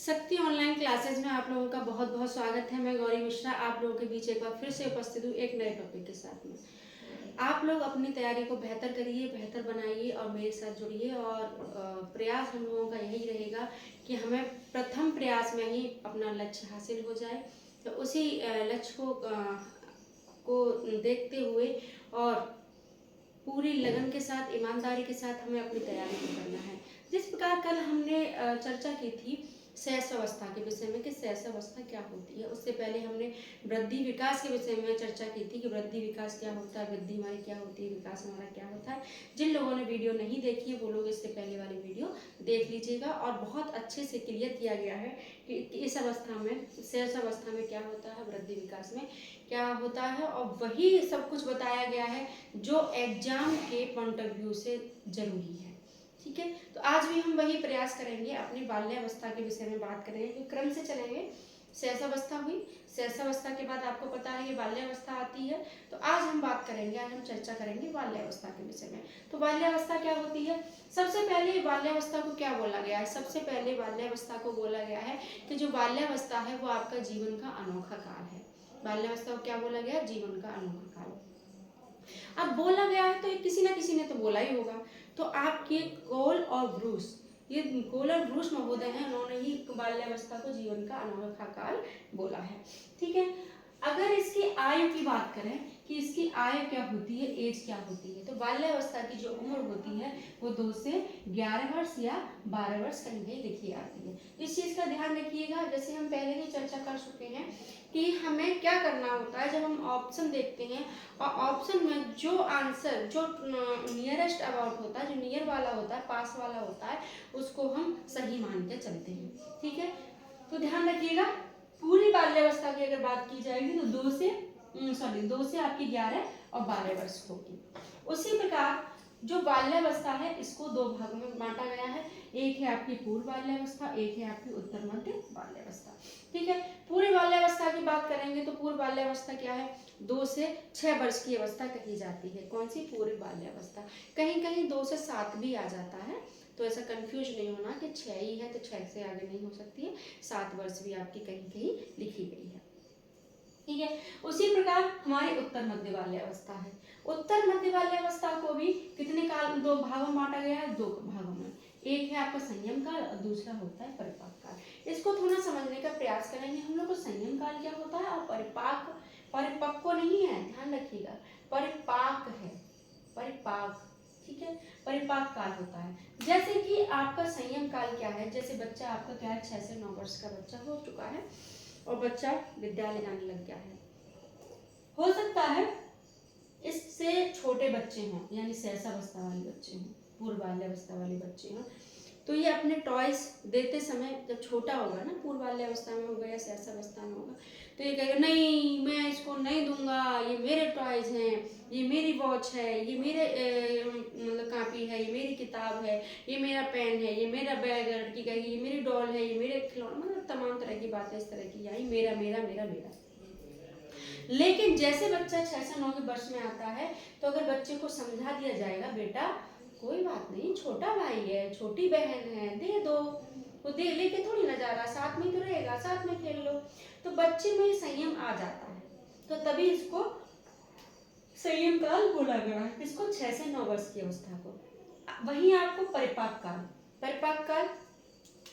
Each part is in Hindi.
शक्ति ऑनलाइन क्लासेज में आप लोगों का बहुत बहुत स्वागत है। मैं गौरी मिश्रा आप लोगों के बीच एक बार फिर से उपस्थित हूँ एक नए टॉपिक के साथ में। आप लोग अपनी तैयारी को बेहतर करिए, बेहतर बनाइए और मेरे साथ जुड़िए। और प्रयास हम लोगों का यही रहेगा कि हमें प्रथम प्रयास में ही अपना लक्ष्य हासिल हो जाए। तो उसी लक्ष्य को देखते हुए और पूरी लगन के साथ, ईमानदारी के साथ हमें अपनी तैयारी को करना है। जिस प्रकार कल हमने चर्चा की थी शैशवावस्था के विषय में कि शैशवावस्था क्या होती है, उससे पहले हमने वृद्धि विकास के विषय में चर्चा की थी कि वृद्धि विकास क्या होता है, वृद्धि हमारी क्या होती है, विकास हमारा क्या होता है। जिन लोगों ने वीडियो नहीं देखी है वो लोग इससे पहले वाली वीडियो देख लीजिएगा। और बहुत अच्छे से क्लियर किया गया है कि इस अवस्था में, शैशवावस्था में क्या होता है, वृद्धि विकास में क्या होता है, और वही सब कुछ बताया गया है जो एग्जाम के पॉइंट ऑफ व्यू से जरूरी है। ठीक है, तो आज भी हम वही प्रयास करेंगे, अपनी बाल्यावस्था के विषय में बात करेंगे। तो क्रम से चलेंगे। शैशवावस्था हुई, शैशवावस्था के बाद आपको पता है ये बाल्यावस्था आती है। तो आज हम बात करेंगे, आज हम चर्चा करेंगे बाल्यावस्था के विषय में। तो बाल्यावस्था क्या होती है? सबसे पहले बाल्यावस्था को क्या बोला गया है? सबसे पहले बाल्यावस्था को बोला गया है कि जो बाल्यावस्था है वो आपका जीवन का अनोखा काल है। बाल्यावस्था को क्या बोला गया? जीवन का अनोखा काल। अब बोला गया है तो ये किसी ना किसी ने तो बोला ही होगा। तो आपके कोल और ब्रूस, ये कोल और ब्रूस महोदय हैं, उन्होंने ही बाल्यावस्था को जीवन का अनोखा काल बोला है। ठीक है, अगर इसकी आयु की बात करें कि इसकी आयु क्या होती है, एज क्या होती है, तो बाल्यावस्था की जो उम्र होती है वो 2 से 11 वर्ष या 12 वर्ष कहीं कहीं लिखी आती है। इस चीज का ध्यान रखिएगा। जैसे हम पहले ही चर्चा कर चुके हैं कि हमें क्या करना होता है जब हम ऑप्शन देखते हैं और ऑप्शन में जो आंसर जो नियरेस्ट अबाउट होता है, जो नियर वाला होता है, पास वाला होता है, उसको हम सही मान के चलते हैं। ठीक है, तो ध्यान रखिएगा। पूरी बाल्यावस्था की अगर बात की जाएगी तो 2 से आपकी 11 और 12 वर्ष होगी। उसी प्रकार जो बाल्यावस्था है इसको 2 भागों में बांटा गया है। एक है आपकी पूर्व बाल्यावस्था, एक है आपकी उत्तर मध्य बाल्यावस्था। ठीक है, पूरी बाल्यावस्था की बात करेंगे तो पूर्व बाल्यावस्था क्या है? 2 से 6 वर्ष की अवस्था कही जाती है। कौन सी? पूर्व बाल्यावस्था। कहीं कहीं 2 से 7 भी आ जाता है, तो ऐसा कंफ्यूज नहीं होना कि 6 ही है तो 6 से आगे नहीं हो सकती है। 7 वर्ष भी आपकी कहीं कहीं लिखी गई है। ठीक है, उसी प्रकार हमारी उत्तर मध्य बाल्यावस्था है। उत्तर मध्य बाल्यावस्था को भी कितने काल, 2 भागों में बांटा गया है, 2 भागों में। एक है आपका संयम काल और दूसरा होता है परिपाक काल। इसको थोड़ा समझने का प्रयास करेंगे हम लोग को। संयम काल क्या होता है और परिपाक, परिपक्व नहीं है, ध्यान रखिएगा, परिपाक है, परिपाक। ठीक है, परिपाक काल होता है। जैसे कि आपका संयम काल क्या है? जैसे बच्चा आपका क्या है, 6 से 9 वर्ष का बच्चा हो चुका है और बच्चा विद्यालय जाने लग गया है। हो सकता है इससे छोटे बच्चे हों, यानी शैशवावस्था वाले बच्चे हों, पूर्व बाल्यावस्था वाले बच्चे हों, तो ये अपने टॉयज देते समय, जब छोटा होगा ना, पूर्व बाल्यावस्था में होगा या शैशवावस्था में होगा, तो ये कहेगा नहीं मैं इसको नहीं दूंगा, ये मेरे टॉयज हैं, ये मेरी वॉच है, ये मेरे मतलब कापी है, ये मेरी किताब है, ये मेरा पेन है, ये मेरा बैग है, लड़की कहेगी ये मेरी डॉल है, ये मेरे खिलौने, मतलब तमाम तरह की बातें इस तरह की आई, मेरा मेरा मेरा मेरा। लेकिन जैसे बच्चा 6 से 9 वर्ष में आता है तो अगर बच्चे को समझा दिया जाएगा बेटा कोई बात नहीं, छोटा भाई है, छोटी बहन है, दे दो, वो दे लेके थोड़ी ना जा रहा, साथ में तो रहेगा, साथ में खेल लो, तो बच्चे में संयम आ जाता है। तो तभी इसको संयम काल बोला गया है, इसको 6 से 9 वर्ष की अवस्था को। वहीं आपको परिपाक काल, परिपाक काल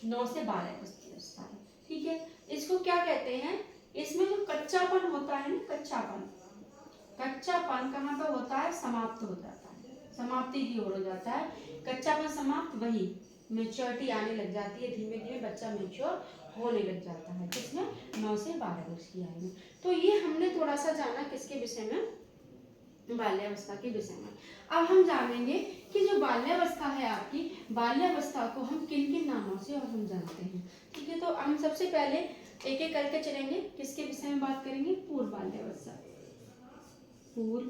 9 से 12 वर्ष की अवस्था है। ठीक है, इसको क्या कहते हैं? इसमें जो कच्चापन होता है ना, कच्चापन, कच्चापन कहाँ पे होता है? समाप्त हो जाता है, समाप्ति की ओर हो जाता है। कच्चापन समाप्त, वही मेच्योरिटी आने लग जाती है, धीमे धीमे बच्चा मेच्योर होने लग जाता है। किसमें? 9 से 12 वर्ष की आयु में। तो ये हमने थोड़ा सा जाना किसके विषय में? बाल्यावस्था के विषय में। अब हम जानेंगे कि जो बाल्यावस्था है आपकी, बाल्यावस्था को हम किन किन नामों से और हम जानते हैं। ठीक है, तो हम सबसे पहले एक एक करके चलेंगे। किसके विषय में बात करेंगे? पूर्व बाल्यावस्था। पूर्व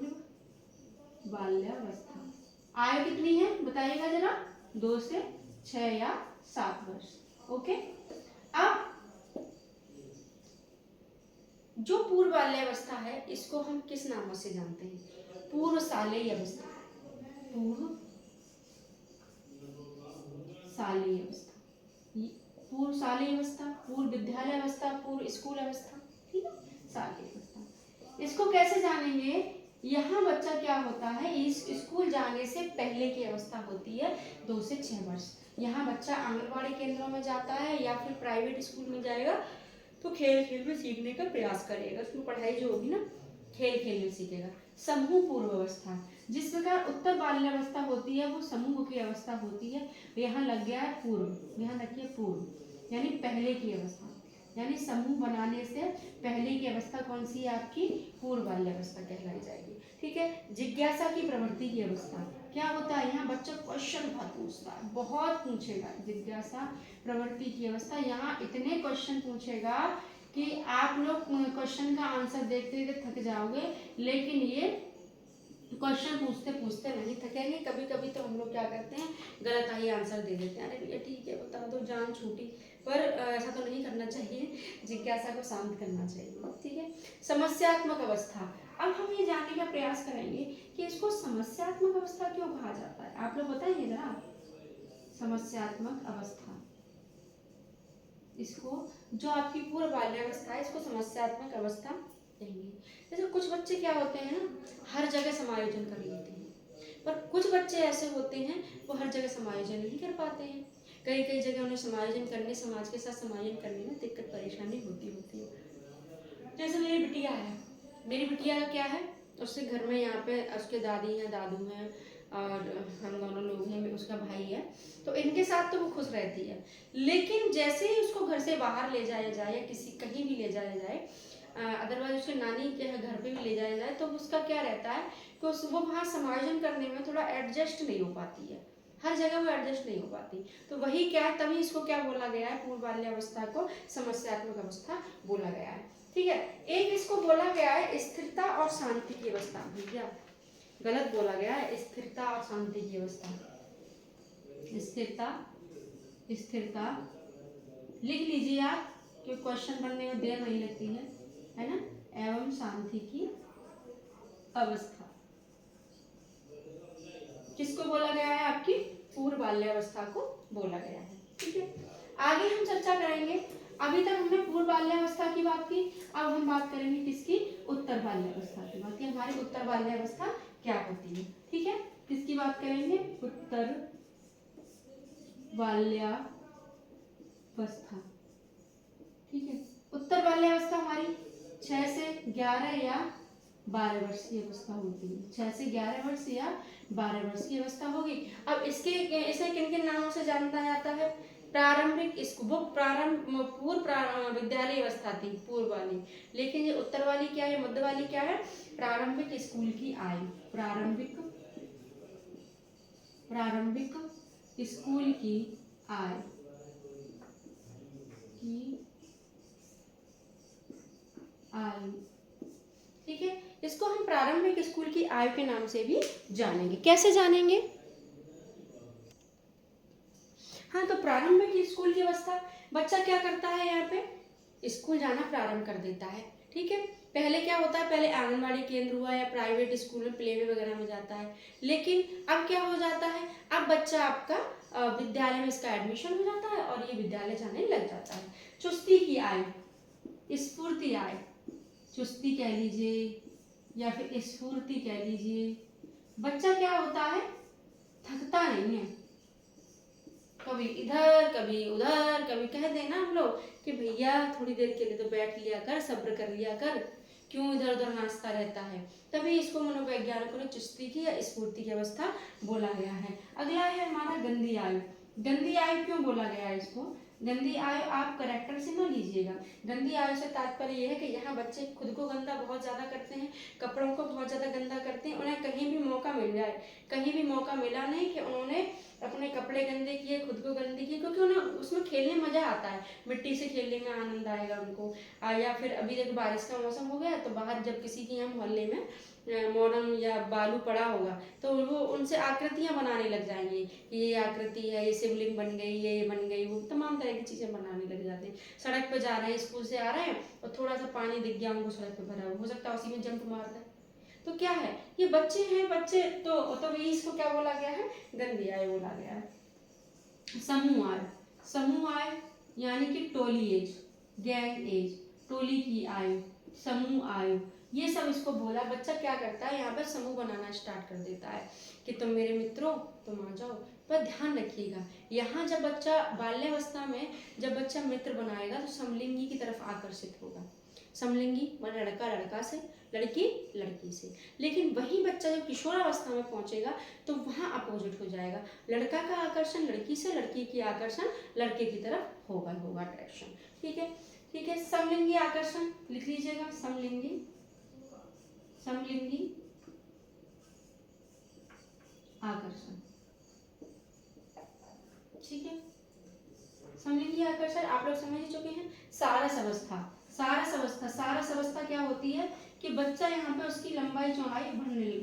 बाल्यावस्था आयु कितनी है बताइएगा जरा? 2 से 6 या 7 वर्ष। ओके, अब जो पूर्व बाल्यावस्था है इसको हम किस नामों से जानते हैं? पूर्वशालेय अवस्था, पूर्व शालेय अवस्था, पूर्व शालेय अवस्था, पूर्व विद्यालय अवस्था, पूर्व स्कूल अवस्था, ठीक है, शालेय अवस्था। इसको कैसे जानेंगे? यहाँ बच्चा क्या होता है, इस स्कूल जाने से पहले की अवस्था होती है 2 से 6 वर्ष। यहाँ बच्चा आंगनबाड़ी केंद्रों में जाता है या फिर प्राइवेट स्कूल में जाएगा तो खेल खेल में सीखने का प्रयास करेगा, उसमें पढ़ाई जो होगी ना खेल खेल में सीखेगा। समूह पूर्व अवस्था, जिस प्रकार उत्तर बाल्यावस्था होती है वो समूह की अवस्था होती है, यहाँ लग गया है पूर्व, यहाँ रखिए पूर्व यानी पहले की अवस्था, यानी समूह बनाने से पहले की अवस्था कौन सी है आपकी? पूर्व बाल्यावस्था कहलाई जाएगी, ठीक है। जिज्ञासा की प्रवृत्ति की अवस्था, क्या होता है यहाँ बच्चा क्वेश्चन बहुत पूछता है, बहुत पूछेगा। जिज्ञासा प्रवृत्ति की अवस्था, यहाँ इतने क्वेश्चन पूछेगा कि आप लोग क्वेश्चन का आंसर देखते देखते थक जाओगे, लेकिन ये क्वेश्चन पूछते पूछते नहीं थकेंगे। कभी कभी तो हम लोग क्या करते हैं, गलत ही आंसर दे देते हैं, अरे भैया ठीक है बता दो, जान छूटी। पर ऐसा तो नहीं करना चाहिए, जिज्ञासा को शांत करना चाहिए, ठीक है। समस्यात्मक अवस्था, अब हम ये जानने का प्रयास करेंगे कि इसको समस्यात्मक अवस्था क्यों कहा जाता है, आप लोग बताइए जरा। समस्यात्मक अवस्था, इसको जो आपकी पूर्व बाल्यावस्था है इसको समस्यात्मक अवस्था कहेंगे। जैसे कुछ बच्चे क्या होते हैं ना, हर जगह समायोजन कर लेते हैं, पर कुछ बच्चे ऐसे होते हैं वो हर जगह समायोजन नहीं कर पाते हैं। कई कई जगह उन्हें समायोजन करने, समाज के साथ समायोजन करने में दिक्कत परेशानी होती है। जैसे मेरी बिटिया है, मेरी बिटिया का क्या है, उससे घर में यहाँ पे उसके दादी हैं, दादू हैं और हम दोनों लोग हैं, उसका भाई है, तो इनके साथ तो वो खुश रहती है। लेकिन जैसे ही उसको घर से बाहर ले जाया जाए या किसी कहीं भी ले जाया जाए, अदरवाइज उसके नानी के घर पे भी ले जाया जाए, तो उसका क्या रहता है कि वो वहाँ समायोजन करने में थोड़ा एडजस्ट नहीं हो पाती है, हर जगह वो एडजस्ट नहीं हो पाती। तो वही क्या है, तभी इसको क्या बोला गया है, पूर्व बाल्यावस्था को समस्यात्मक अवस्था बोला गया है, ठीक है। एक इसको बोला गया है स्थिरता और शांति की अवस्था, भैया गलत बोला गया है, स्थिरता और शांति की अवस्था। स्थिरता, स्थिरता लिख लीजिए आप, क्योंकि क्वेश्चन बनने में देर नहीं लगती है ना। एवं शांति की अवस्था किसको बोला गया है, आपकी पूर्व बाल्यावस्था को बोला गया है, ठीक है। आगे हम चर्चा करेंगे, अभी तक हमने पूर्व बाल्यावस्था की बात की, अब हम बात करेंगे किसकी, उत्तर बाल्यावस्था की बात की। हमारी उत्तर बाल्यावस्था क्या होती है, ठीक है, किसकी बात करेंगे, उत्तर बाल्यावस्था, ठीक है। उत्तर बाल्यावस्था हमारी 6 से 11 या 12 वर्ष की अवस्था होती है, 6 से 11 वर्ष या 12 वर्ष की अवस्था होगी। अब इसे किन किन नामों से जाना जाता है, प्रारंभिक, वो पूर्व विद्यालय अवस्था थी पूर्व वाली, लेकिन ये उत्तर वाली क्या है, मध्य वाली क्या है, प्रारंभिक स्कूल की आयु, प्रारंभिक स्कूल की आयु ठीक है। इसको हम प्रारंभिक स्कूल की आयु के नाम से भी जानेंगे। कैसे जानेंगे, हाँ, तो प्रारंभिक स्कूल की अवस्था, बच्चा क्या करता है, यहाँ पे स्कूल जाना प्रारंभ कर देता है, ठीक है। पहले क्या होता है, पहले आंगनबाड़ी केंद्र हुआ या प्राइवेट स्कूल में प्ले वे वगैरह में जाता है, लेकिन अब क्या हो जाता है, अब बच्चा आपका विद्यालय में इसका एडमिशन हो जाता है और ये विद्यालय जाने लग जाता है। चुस्ती की आयु, स्फूर्ति आयु, चुस्ती कह लीजिए या फिर स्फूर्ति कह लीजिए, बच्चा क्या होता है, थकता नहीं है, कभी इधर कभी उधर, कभी कह देना हम लोग कि भैया थोड़ी देर के लिए तो बैठ लिया कर, सब्र कर लिया कर, क्यों इधर उधर नाचता रहता है, तभी इसको मनोवैज्ञानिकों ने चुस्ती की या स्फूर्ति की अवस्था बोला गया है। अगला है हमारा गंदी आयु। गंदी आयु क्यों बोला गया है इसको, गंदी आयु आप करेक्टर से ना लीजिएगा, गंदी आयु से तात्पर्य यह है कि यहाँ बच्चे खुद को गंदा बहुत ज्यादा करते हैं, कपड़ों को बहुत ज्यादा गंदा करते हैं, उन्हें कहीं भी मौका मिल जाए, कहीं भी मौका मिला नहीं कि उन्होंने अपने कपड़े गंदे किए, खुद को गंदी की, क्योंकि उन्हें उसमें खेलने में मजा आता है, मिट्टी से खेलने में आनंद आएगा उनको। या फिर अभी जब बारिश का मौसम हो गया तो बाहर जब किसी के यहाँ मोहल्ले में मॉडर्न या बालू पड़ा होगा तो वो उनसे आकृतियां बनाने लग जाएंगे, ये आकृति है, ये शिवलिंग बन गई, ये बन गई, वो तमाम तरह की चीजें बनाने लग जाते हैं। सड़क पे जा रहे हैं, स्कूल से आ रहे हैं और थोड़ा सा पानी दिख गया उनको सड़क पे भरा, हो सकता है उसी में जंप मार दे, तो क्या है, ये बच्चे हैं, बच्चे तो इसको क्या बोला गया है, गंदी आय बोला गया है। समूह आय, समूह आय यानी कि टोली एज, गैंग एज, टोली की आयु, समूह आयु, ये सब इसको बोला। बच्चा क्या करता है यहाँ पर समूह बनाना स्टार्ट कर देता है कि तुम मेरे मित्रों, तुम आ जाओ। पर ध्यान रखिएगा, यहाँ जब बच्चा बाल्यावस्था में जब बच्चा मित्र बनाएगा तो समलिंगी की तरफ आकर्षित होगा। समलिंगी मतलब लड़का लड़का से, लड़की लड़की से। लेकिन वही बच्चा जब किशोरावस्था में पहुंचेगा तो वहाँ अपोजिट हो जाएगा, लड़का का आकर्षण लड़की से, लड़की की आकर्षण लड़के की तरफ होगा अट्रैक्शन। ठीक है, ठीक है। समलिंगी आकर्षण लिख लीजिएगा, समलिंगी, समलिंगी आकर्षण। ठीक है, समलिंगी आकर्षण आप लोग समझ चुके हैं। सारस अवस्था, सारस अवस्था, सारस अवस्था क्या होती है कि बच्चा यहाँ पे उसकी लंबाई चौड़ाई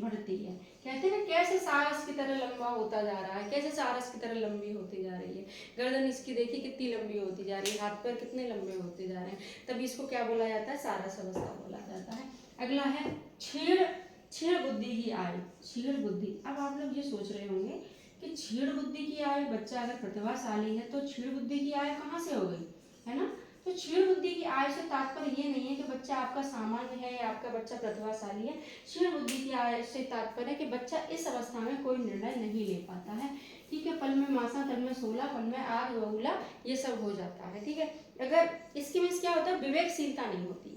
बढ़ती है। कहते हैं ना कैसे सारस की तरह लंबा होता जा रहा है, कैसे सारस की तरह लंबी होती जा रही है। गर्दन इसकी देखिए कितनी लंबी होती जा रही है, हाथ पैर कितने लंबे होते जा रहे हैं। तभी इसको क्या बोला जाता है, सारस अवस्था बोला जाता है। अगला है छेड़ बुद्धि की आयु, छेड़ बुद्धि। अब आप लोग ये सोच रहे होंगे कि छेड़ बुद्धि की आयु, बच्चा अगर प्रतिभाशाली है तो छेड़ बुद्धि की आयु कहाँ से हो गई, है ना। तो छेड़ बुद्धि की आयु से तात्पर्य ये नहीं है कि बच्चा आपका सामान्य है या आपका बच्चा प्रतिभाशाली है। छेड़ बुद्धि की आयु से तात्पर्य है कि बच्चा इस अवस्था में कोई निर्णय नहीं ले पाता है। ठीक है, पल में मासा तल में सोला, पल में आग बबूला, ये सब हो जाता है। ठीक है, अगर इसकी मीन्स क्या होता है, विवेकशीलता नहीं होती है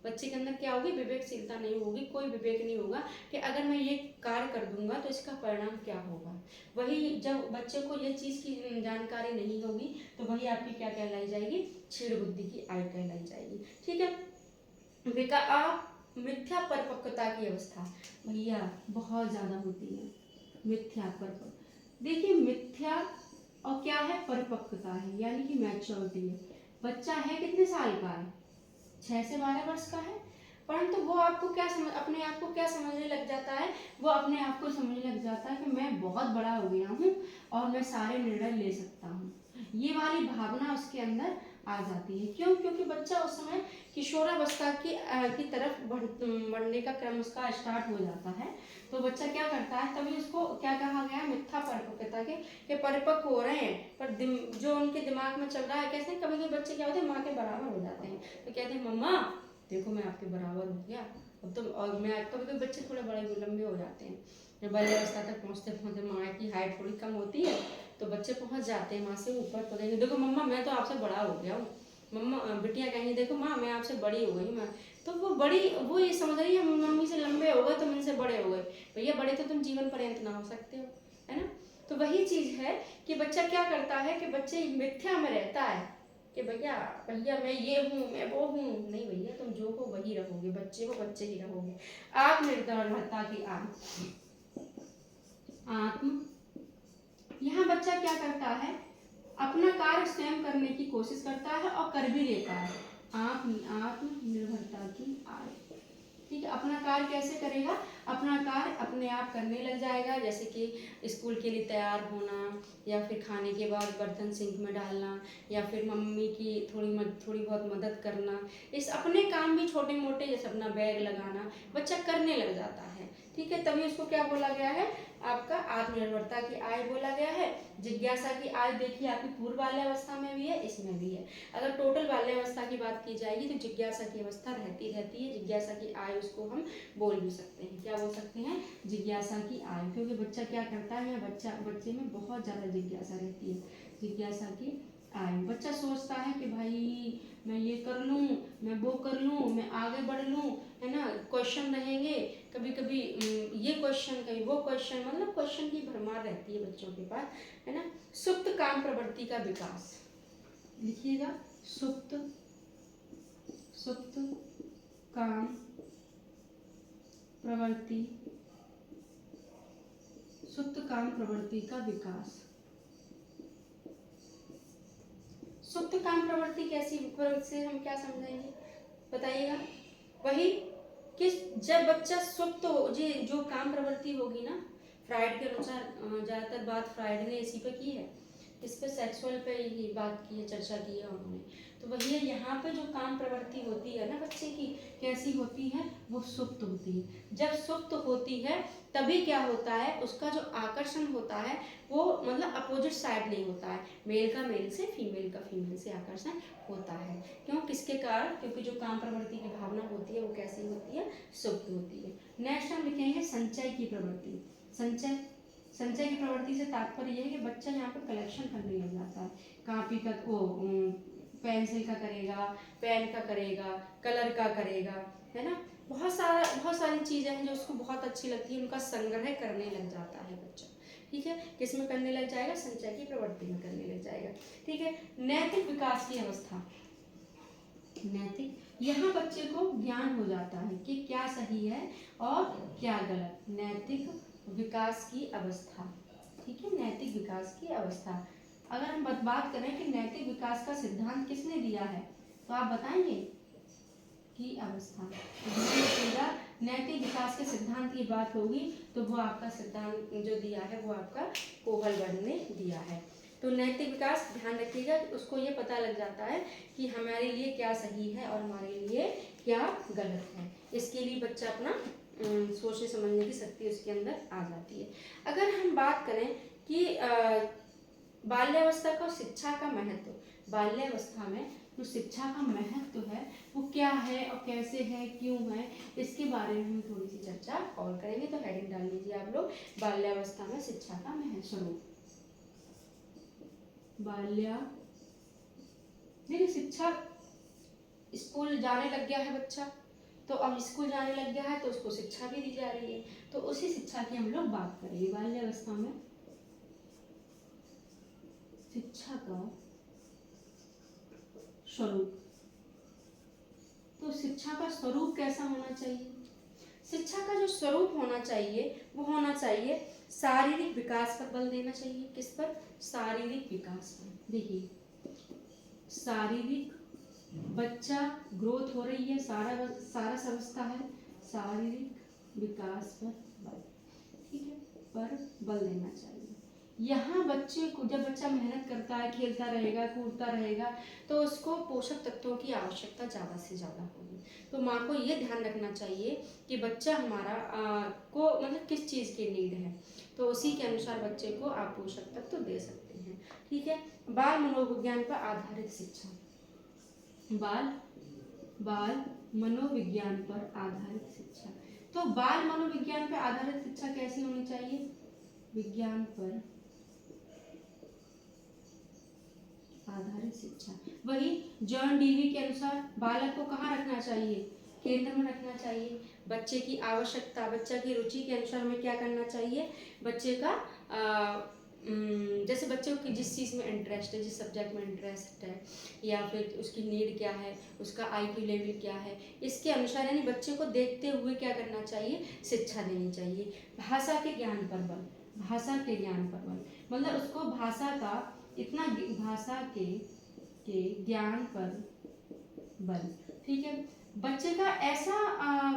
बच्चे के अंदर। क्या होगी, विवेकशीलता नहीं होगी, कोई विवेक नहीं होगा कि अगर मैं ये कार्य कर दूंगा तो इसका परिणाम क्या होगा। वही जब बच्चे को ये चीज़ की जानकारी नहीं होगी तो वही आपकी क्या कहलाई जाएगी, छेड़ बुद्धि की आयु कहलाई जाएगी। ठीक है, मिथ्या परिपक्वता की अवस्था भैया बहुत ज़्यादा होती है। मिथ्या परिपक्व, देखिए मिथ्या और क्या है, परिपक्वता है, यानी कि मैच्योरिटी है। बच्चा है कितने साल का है, 6 से 12 वर्ष का है, परंतु वो आपको क्या समझ, अपने आप को क्या समझने लग जाता है, वो अपने आप को समझने लग जाता है कि मैं बहुत बड़ा हो गया हूँ और मैं सारे निर्णय ले सकता हूँ। ये वाली भावना उसके अंदर आ जाती है। क्यों, क्योंकि बच्चा उस समय किशोरावस्था की तरफ बढ़ने का क्रम उसका स्टार्ट हो जाता है। तो बच्चा क्या करता है, तभी उसको क्या कहा गया, मिथ्या परिपक्वता के परिपक्व हो रहे हैं, पर जो उनके दिमाग में चल रहा है कैसे, कभी कभी बच्चे क्या होते हैं, माँ के बराबर हो जाते हैं तो कहते हैं मम्मा देखो मैं आपके बराबर हो गया अब तो। और मैं कभी कभी बच्चे थोड़े बड़े लंबे हो जाते हैं, जब बाल्यावस्था तक पहुँचते पहुँचते माँ की हाइट थोड़ी कम होती है तो बच्चे पहुँच जाते हैं माँ से ऊपर, तो कहेंगे देखो मम्मा मैं तो आपसे बड़ा हो गया हूँ। मम्मा बिटिया कहेंगे देखो माँ मैं आपसे बड़ी हो गई मैं, तो वो ये समझ रही है मम्मी से लंबे हो गए, तुम इनसे बड़े हो गए। भैया बड़े तो तुम जीवन पर्यंत ना हो सकते हो, है ना। तो वही चीज़ है कि बच्चा क्या करता है कि बच्चे मिथ्या में रहता है कि भैया भैया मैं ये हूँ मैं वो हूँ। नहीं भैया, तुम जो हो वही रहोगे, बच्चे हो बच्चे ही रहोगे। आत्मनिर्भरता की आत्म, यहाँ बच्चा क्या करता है, अपना कार्य स्वयं करने की कोशिश करता है और कर भी लेता है। आत्मनिर्भरता की आय, ठीक है। अपना कार्य कैसे करेगा, अपना कार्य अपने आप करने लग जाएगा, जैसे कि स्कूल के लिए तैयार होना, या फिर खाने के बाद बर्तन सिंक में डालना, या फिर मम्मी की थोड़ी बहुत मदद करना। इस अपने काम भी छोटे मोटे, जैसे अपना बैग लगाना, बच्चा करने लग जाता है। ठीक है, तभी उसको क्या बोला गया है, आपका आत्मनिर्भरता की आय बोला गया है। जिज्ञासा की आय देखिए आपकी पूर्व बाल्यावस्था में भी है, इसमें भी है। अगर टोटल बाल्यावस्था की बात की जाएगी तो जिज्ञासा की अवस्था रहती है, जिज्ञासा की आय उसको हम बोल भी सकते हैं। क्या बोल सकते हैं, जिज्ञासा की आय, क्योंकि बच्चा क्या करता है, बच्चे में बहुत ज़्यादा जिज्ञासा रहती है। जिज्ञासा की आय, बच्चा सोचता है कि भाई मैं ये कर लूँ, मैं वो कर लूँ, मैं आगे बढ़ लूँ, है ना। क्वेश्चन रहेंगे, कभी कभी ये क्वेश्चन कभी वो क्वेश्चन, मतलब क्वेश्चन की भरमार रहती है बच्चों के पास, है ना। सुप्त काम प्रवृत्ति का विकास लिखिएगा, सुप्त काम प्रवृत्ति, सुप्त काम प्रवृत्ति का विकास। सुप्त काम प्रवृत्ति कैसी से हम क्या समझेंगे बताइएगा। वही कि जब बच्चा सुप्त हो, जो काम प्रवृत्ति होगी ना, फ्राइड के अनुसार, ज़्यादातर बात फ्राइड ने इसी पे की है इस पे सेक्सुअल पे ही बात की है, चर्चा की है उन्होंने। तो वही है, यहाँ पे जो काम प्रवृत्ति होती है ना बच्चे की, कैसी होती है, वो सुप्त होती है। जब सुप्त होती है तभी क्या होता है, उसका जो आकर्षण होता है वो मतलब अपोजिट साइड नहीं होता है, मेल का मेल से, फीमेल का फीमेल से आकर्षण होता है। क्यों, किसके कारण, क्योंकि जो काम प्रवृत्ति की भावना होती है वो कैसी होती है, सुप्त होती है। नेक्स्ट हम लिखेंगे संचय की प्रवृत्ति। संचय, संचय की प्रवृत्ति से तात्पर्य यह है कि बच्चा यहाँ पर कलेक्शन करने लग जाता है, कापी का वो पेंसिल का करेगा, पेन का करेगा, कलर का करेगा, है ना, बहुत सारी चीजें हैं जो उसको बहुत अच्छी लगती है, उनका संग्रह करने लग जाता है बच्चा। ठीक है, किसमें करने लग जाएगा, संचय की प्रवृत्ति में करने लग जाएगा। ठीक है, नैतिक विकास की अवस्था। नैतिक, यहाँ बच्चे को ज्ञान हो जाता है कि क्या सही है और क्या गलत। नैतिक विकास की अवस्था। ठीक है, नैतिक विकास की अवस्था। अगर हम बात करें कि नैतिक विकास का सिद्धांत किसने दिया है, तो आप बताएंगे, की अवस्था। तो नैतिक विकास के सिद्धांत की बात होगी तो वो आपका सिद्धांत जो दिया है वो आपका कोहलबर्ग ने दिया है। तो नैतिक विकास, ध्यान रखिएगा, उसको ये पता लग जाता है कि हमारे लिए क्या सही है और हमारे लिए क्या गलत है। इसके लिए बच्चा अपना सोचने समझने की शक्ति उसके अंदर आ जाती है। अगर हम बात करें कि बाल्यावस्था का शिक्षा का महत्व, बाल्यावस्था में जो शिक्षा का महत्व है वो क्या है और कैसे है, क्यों है, इसके बारे में हम थोड़ी सी चर्चा और करेंगे। तो हेडिंग डाल लीजिए आप लोग, बाल्यावस्था में शिक्षा का महत्व। बाल्या, देखिए शिक्षा, स्कूल जाने लग गया है बच्चा, तो अब स्कूल जाने लग गया है तो उसको शिक्षा भी दी जा रही है, तो उसी शिक्षा की हम लोग बात करेंगे। बाल्यावस्था में शिक्षा का स्वरूप। तो शिक्षा का स्वरूप कैसा होना चाहिए, शिक्षा का जो स्वरूप होना चाहिए वो होना चाहिए शारीरिक विकास पर बल देना चाहिए। किस पर, शारीरिक विकास पर। देखिए, शारीरिक, बच्चा ग्रोथ हो रही है, सारा समझता है, शारीरिक विकास पर बल, ठीक है, पर बल देना चाहिए। यहाँ बच्चे को, जब बच्चा मेहनत करता है, खेलता रहेगा, कूदता रहेगा, तो उसको पोषक तत्वों की आवश्यकता ज़्यादा से ज़्यादा होगी। तो माँ को ये ध्यान रखना चाहिए कि बच्चा हमारा को मतलब किस चीज़ की नीड है, तो उसी के अनुसार बच्चे को आप पोषक तत्व दे सकते हैं। ठीक है, बाल मनोविज्ञान पर आधारित शिक्षा। बाल मनोविज्ञान पर आधारित शिक्षा। तो बाल मनोविज्ञान पर आधारित शिक्षा कैसी होनी चाहिए, विज्ञान पर आधारित शिक्षा। वही जॉन डीवी के अनुसार बालक को कहाँ रखना चाहिए, केंद्र में रखना चाहिए। बच्चे की आवश्यकता, बच्चा की रुचि के अनुसार हमें क्या करना चाहिए, बच्चे का जैसे बच्चे को जिस चीज़ में इंटरेस्ट है, जिस सब्जेक्ट में इंटरेस्ट है, या फिर उसकी नीड क्या है, उसका IQ लेवल क्या है, इसके अनुसार यानी बच्चे को देखते हुए क्या करना चाहिए, शिक्षा देनी चाहिए। भाषा के ज्ञान पर बल, भाषा के ज्ञान पर बल, मतलब उसको भाषा का इतना, भाषा के ज्ञान पर बल। ठीक है, बच्चे का ऐसा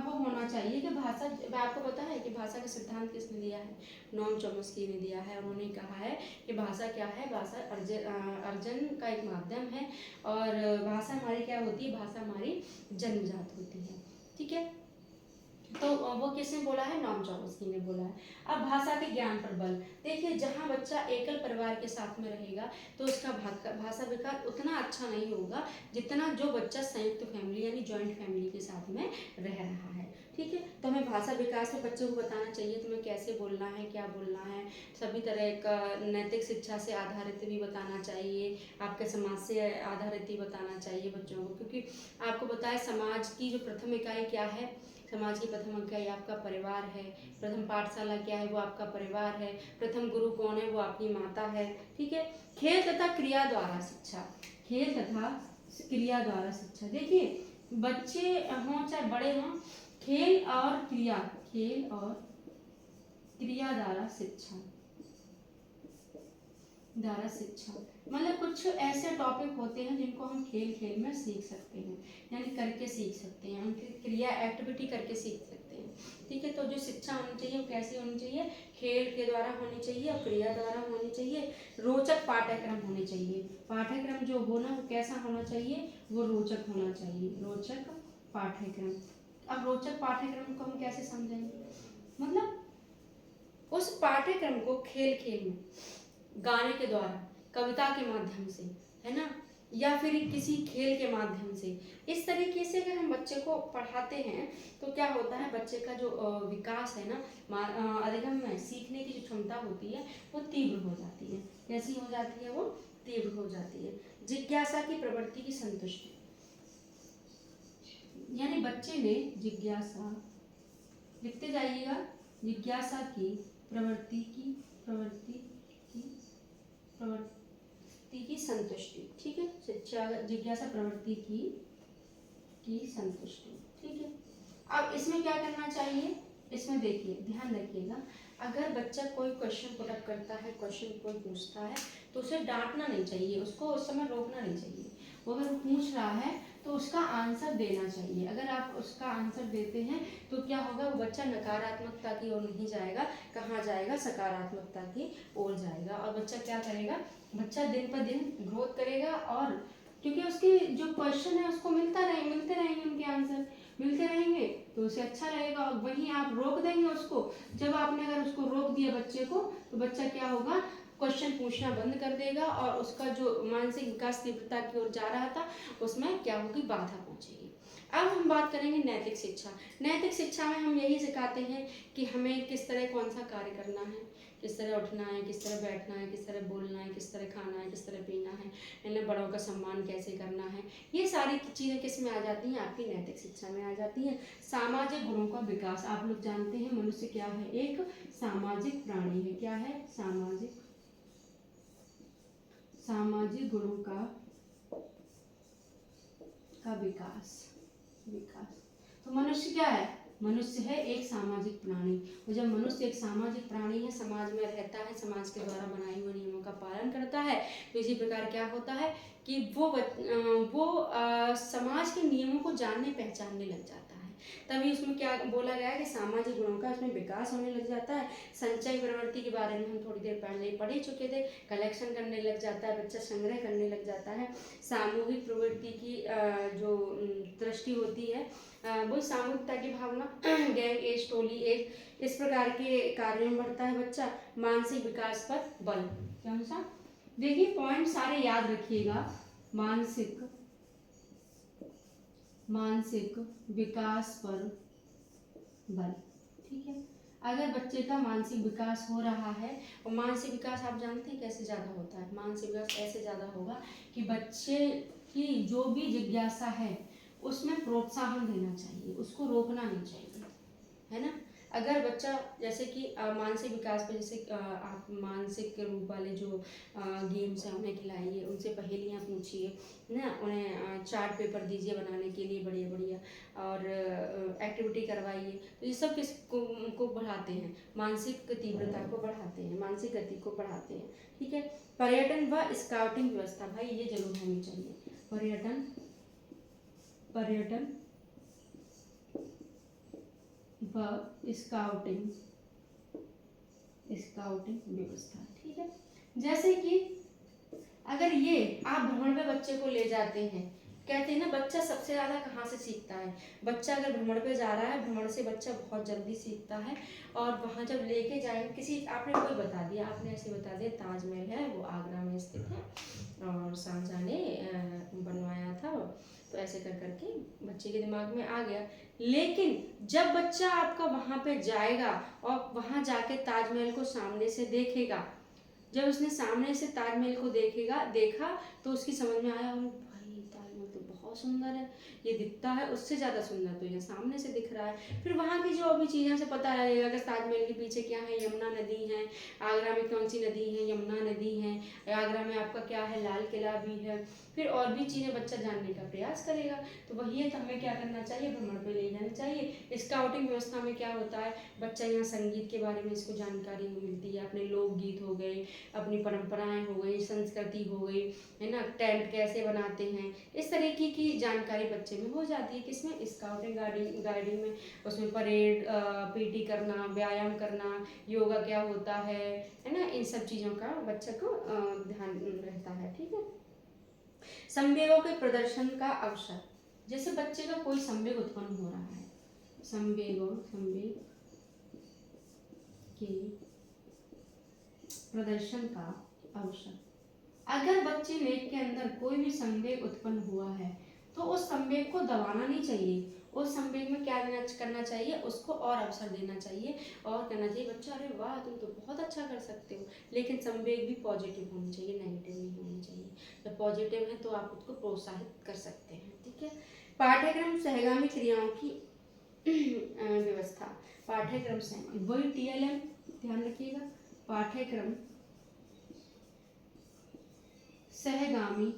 वो होना चाहिए कि भाषा, आपको पता है कि भाषा का सिद्धांत किसने दिया है, नोम चॉम्स्की ने दिया है। उन्होंने कहा है कि भाषा क्या है, भाषा अर्जन का एक माध्यम है, और भाषा हमारी क्या होती है, भाषा हमारी जन्मजात होती है। ठीक है, तो वो किसने बोला है, नॉम चॉम्स्की ने बोला है। अब भाषा के ज्ञान पर बल, देखिए जहाँ बच्चा एकल परिवार के साथ में रहेगा तो उसका भाषा विकास उतना अच्छा नहीं होगा जितना जो बच्चा संयुक्त फैमिली यानी जॉइंट फैमिली के साथ में रह रहा है। ठीक है, तो हमें भाषा विकास में बच्चों को बताना चाहिए तुम्हें कैसे बोलना है, क्या बोलना है, सभी तरह का नैतिक शिक्षा से आधारित भी बताना चाहिए, आपके समाज से आधारित ही बताना चाहिए बच्चों को, क्योंकि आपको बताया समाज की जो प्रथम इकाई क्या है, समाज की प्रथम इकाई आपका परिवार है, प्रथम पाठशाला क्या है, वो आपका परिवार है, प्रथम गुरु कौन है, वो आपकी माता है। ठीक है, खेल तथा क्रिया द्वारा शिक्षा, खेल तथा क्रिया द्वारा शिक्षा। देखिए बच्चे हों चाहे बड़े हों, खेल और क्रिया, खेल और क्रिया द्वारा शिक्षा, द्वारा शिक्षा मतलब कुछ ऐसे टॉपिक होते हैं जिनको हम खेल खेल में सीख सकते हैं, यानी करके सीख सकते हैं, उनकी क्रिया एक्टिविटी करके सीख सकते हैं। ठीक है। तो जो शिक्षा होनी चाहिए वो कैसी होनी चाहिए, खेल के द्वारा होनी चाहिए और क्रिया द्वारा होनी चाहिए, रोचक पाठ्यक्रम होने चाहिए। पाठ्यक्रम जो होना वो कैसा होना चाहिए, वो रोचक होना चाहिए, रोचक पाठ्यक्रम। अब रोचक पाठ्यक्रम को हम कैसे समझेंगे, मतलब उस पाठ्यक्रम को खेल खेल में, गाने के द्वारा, कविता के माध्यम से, है ना, या फिर किसी खेल के माध्यम से, इस तरीके से अगर हम बच्चे को पढ़ाते हैं तो क्या होता है, बच्चे का जो विकास है ना, अधिगम में सीखने की जो क्षमता होती है वो तीव्र हो जाती है। कैसी हो जाती है, वो तीव्र हो जाती है। जिज्ञासा की प्रवृत्ति की संतुष्टि, यानी बच्चे में जिज्ञासा, लिखते जाइएगा, जिज्ञासा की प्रवृत्ति की संतुष्टि, ठीक है। शिक्षा जिज्ञासा प्रवृत्ति की संतुष्टि, ठीक है। अब इसमें क्या करना चाहिए, इसमें देखिए ध्यान रखिएगा, अगर बच्चा कोई क्वेश्चन पुट अप करता है, क्वेश्चन कोई पूछता है तो उसे डांटना नहीं चाहिए, उसको उस समय रोकना नहीं चाहिए। वो अगर पूछ रहा है तो उसका आंसर देना चाहिए। अगर आप उसका आंसर देते हैं तो क्या होगा, वो बच्चा नकारात्मकता की ओर नहीं जाएगा, कहाँ जाएगा, सकारात्मकता की ओर जाएगा। और बच्चा क्या करेगा, बच्चा दिन पर दिन ग्रोथ करेगा, और क्योंकि उसके जो क्वेश्चन है उसको मिलते रहेंगे उनके आंसर मिलते रहेंगे तो उसे अच्छा रहेगा। और वहीं आप रोक देंगे उसको, जब आपने अगर उसको रोक दिया बच्चे को, तो बच्चा क्या होगा, क्वेश्चन पूछना बंद कर देगा और उसका जो मानसिक विकास तीव्रता की ओर जा रहा था उसमें क्या होगी, बाधा पहुंचेगी। अब हम बात करेंगे नैतिक शिक्षा। नैतिक शिक्षा में हम यही सिखाते हैं कि हमें किस तरह कौन सा कार्य करना है, किस तरह उठना है, किस तरह बैठना है, किस तरह बोलना है, किस तरह खाना है, किस तरह पीना है, बड़ों का सम्मान कैसे करना है। ये सारी चीज़ें किस में आ जाती हैं, आपकी नैतिक शिक्षा में आ जाती हैं। सामाजिक गुणों का विकास, आप लोग जानते हैं मनुष्य क्या है, एक सामाजिक प्राणी है। क्या है, सामाजिक गुणों का विकास। तो मनुष्य क्या है, मनुष्य है एक सामाजिक प्राणी। और जब मनुष्य एक सामाजिक प्राणी है, समाज में रहता है, समाज के द्वारा बनाए हुए नियमों का पालन करता है, तो इसी प्रकार क्या होता है कि वो समाज के नियमों को जानने पहचानने लग जाता है। तभी उसमें क्या बोला गया है कि सामाजिक गुणों का उसमें विकास होने लग जाता है। संचय प्रवृत्ति के बारे में हम थोड़ी देर पहले पढ़ ही चुके थे। कलेक्शन करने लग जाता है बच्चा, संग्रह करने लग जाता है। सामूहिक प्रवृत्ति की जो दृष्टि होती है, वो सामूहिकता की भावना, गैंग एज, टोली एज, इस प्रकार के कार्यों में बढ़ता है बच्चा। मानसिक विकास पर बल, कौन सा, देखिए पॉइंट सारे याद रखिएगा। मानसिक विकास पर बल, ठीक है। अगर बच्चे का मानसिक विकास हो रहा है, और मानसिक विकास आप जानते हैं कैसे ज़्यादा होता है, मानसिक विकास ऐसे ज़्यादा होगा कि बच्चे की जो भी जिज्ञासा है उसमें प्रोत्साहन देना चाहिए, उसको रोकना नहीं चाहिए, है ना। अगर बच्चा जैसे कि मानसिक विकास पर, जैसे आप मानसिक रूप वाले जो गेम्स हैं उन्हें खिलाइए, उनसे पहेलियाँ पूछिए ना, उन्हें चार्ट पेपर दीजिए बनाने के लिए बढ़िया बढ़िया, और एक्टिविटी करवाइए, तो ये सब को बढ़ाते हैं, मानसिक तीव्रता को बढ़ाते हैं, मानसिक गति को बढ़ाते हैं, ठीक है। पर्यटन व स्काउटिंग व्यवस्था, भाई ये जरूर होनी चाहिए, पर्यटन व स्काउटिंग व्यवस्था, ठीक है। जैसे कि अगर ये आप भ्रमण पे बच्चे को ले जाते हैं, कहते हैं ना बच्चा सबसे ज़्यादा कहाँ से सीखता है, बच्चा अगर भ्रमण पे जा रहा है, भ्रमण से बच्चा बहुत जल्दी सीखता है। और वहाँ जब लेके जाएंगे, किसी आपने कोई बता दिया, आपने ऐसे बता दिया ताजमहल है वो आगरा में स्थित है और शाहजहाँ ने बनवाया था, तो ऐसे कर करके बच्चे के दिमाग में आ गया। लेकिन जब बच्चा आपका वहाँ पे जाएगा और वहाँ जाके ताजमहल को सामने से देखेगा, जब उसने सामने से ताजमहल को देखा तो उसकी समझ में आया, भाई ताजमहल तो बहुत सुंदर है, ये दिखता है उससे ज़्यादा सुंदर तो ये सामने से दिख रहा है। फिर वहाँ की जो भी चीज़ें से पता लगेगा कि ताजमहल के पीछे क्या है, यमुना नदी है, आगरा में कौन सी नदी है, यमुना नदी है, आगरा में आपका क्या है, लाल किला भी है, फिर और भी चीज़ें बच्चा जानने का प्रयास करेगा। तो वही है, तो हमें क्या करना चाहिए, भ्रमण पे ले जाना चाहिए। स्काउटिंग व्यवस्था में क्या होता है, बच्चा यहाँ संगीत के बारे में इसको जानकारी मिलती है, अपने लोकगीत हो गए, अपनी परंपराएं हो गई, संस्कृति हो गई, है ना, टेंट कैसे बनाते हैं, इस तरीके की जानकारी बच्चे में हो जाती है। किसमें? स्काउटिंग गाइडिंग में। उसमें परेड, पीटी करना, व्यायाम करना, योगा क्या होता है ना, इन सब चीज़ों का बच्चे को ध्यान रहता है। ठीक है। संवेगों के प्रदर्शन का अवसर, जैसे बच्चे का कोई संवेग उत्पन्न हो रहा है, संवेग के प्रदर्शन का अवसर। अगर बच्चे में के अंदर कोई भी संवेग उत्पन्न हुआ है तो उस संवेग को दबाना नहीं चाहिए, उस संवेग में क्या करना चाहिए, उसको और अवसर देना चाहिए और कहना चाहिए बच्चा अरे वाह तुम तो बहुत अच्छा कर सकते हो। लेकिन संवेग भी पॉजिटिव होनी चाहिए, नेगेटिव नहीं होनी चाहिए। जब पॉजिटिव है तो आप उसको प्रोत्साहित कर सकते हैं। ठीक है। पाठ्यक्रम सहगामी क्रियाओं की व्यवस्था। पाठ्यक्रम से वही TLM ध्यान रखिएगा, पाठ्यक्रम सहगामी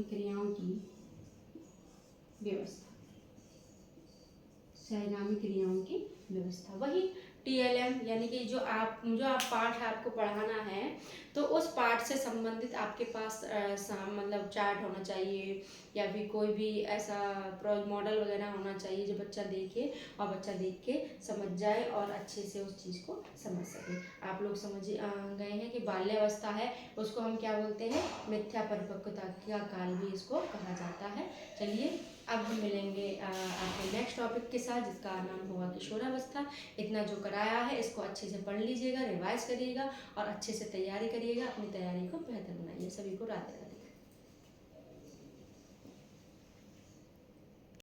क्रियाओं की व्यवस्था, सहगामी क्रियाओं की व्यवस्था। वही TLM यानी कि जो आप पाठ आपको पढ़ाना है तो उस पाठ से संबंधित आपके पास मतलब चार्ट होना चाहिए या फिर कोई भी ऐसा मॉडल वगैरह होना चाहिए जो बच्चा देखे और बच्चा देख के समझ जाए और अच्छे से उस चीज़ को समझ सके। आप लोग समझ गए हैं कि बाल्यावस्था है उसको हम क्या बोलते हैं, मिथ्या परिपक्वता का काल भी इसको कहा जाता है। चलिए अब हम मिलेंगे आपके नेक्स्ट टॉपिक के साथ जिसका नाम होगा किशोरावस्था। इतना जो कराया है इसको अच्छे से पढ़ लीजिएगा, रिवाइज करिएगा और अच्छे से तैयारी करिएगा, अपनी तैयारी को बेहतर बनाइए। सभी को राधे राधे।